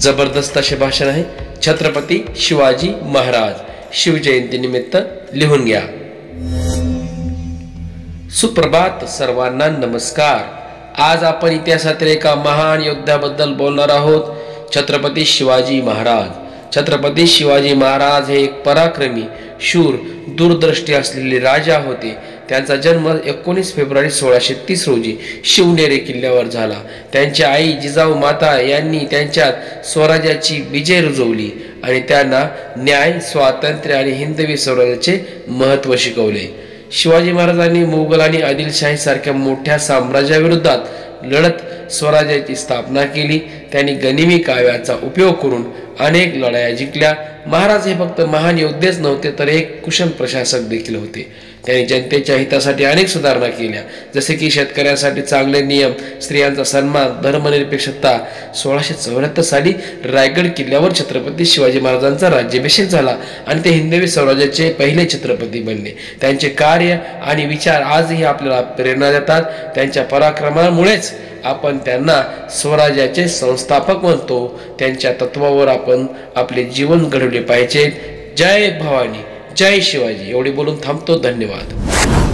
जबरदस्त असे भाषण आहे छत्रपती शिवाजी महाराज शिवजयंती निमित्त लिहून घ्या। सुप्रभात सर्वांना नमस्कार। आज आपण इतिहासातील एका महान योद्ध्याबद्दल बोलणार आहोत, छत्रपती शिवाजी महाराज। छत्रपती शिवाजी महाराज हे एक पराक्रमी, शूर, दूरदृष्टी असलेले राजा होते। त्यांचा जन्म 19 फेब्रुवारी 1630 रोजी शिवनेरी किल्ल्यावर झाला। त्यांच्या आई जिजाऊ माता यांनी त्यांच्यात स्वराज्याची बीजे रुजवली आणि त्यांना न्याय, स्वातंत्र्य आणि हिंदवी स्वराज्याचे महत्त्व शिकवले। शिवाजी महाराजांनी मुघल आणि आदिलशाही सारख्या मोठ्या साम्राज्याविरोधात लढत स्वराज्याची स्थापना केली। त्यांनी गनिमी काव्याचा उपयोग करून अनेक लढाया जिंकल्या। महाराज हे फक्त महान योद्धेच नव्हते, तर एक कुशल प्रशासक देखील होते। त्यांनी जनतेच्या हितासाठी अनेक सुधारणा केल्या, जसे की शेतकऱ्यांसाठी चांगले नियम, स्त्रियांचा सन्मान, धर्मनिरपेक्षता। 1674 साली रायगड किल्ल्यावर छत्रपती शिवाजी महाराजांचा राज्याभिषेक झाला आणि ते हिंदवी स्वराज्याचे पहिले छत्रपती बनले। त्यांचे कार्य आणि विचार आजही आपल्याला प्रेरणा देतात। त्यांच्या पराक्रमामुळेच आपण त्यांना स्वराज्याचे संस्थापक म्हणतो। त्यांच्या तत्वावर आपण आपले जीवन घडवले पाहिजे। जय भवानी, जय शिवाजी एवढे बोलून थांबतो। धन्यवाद।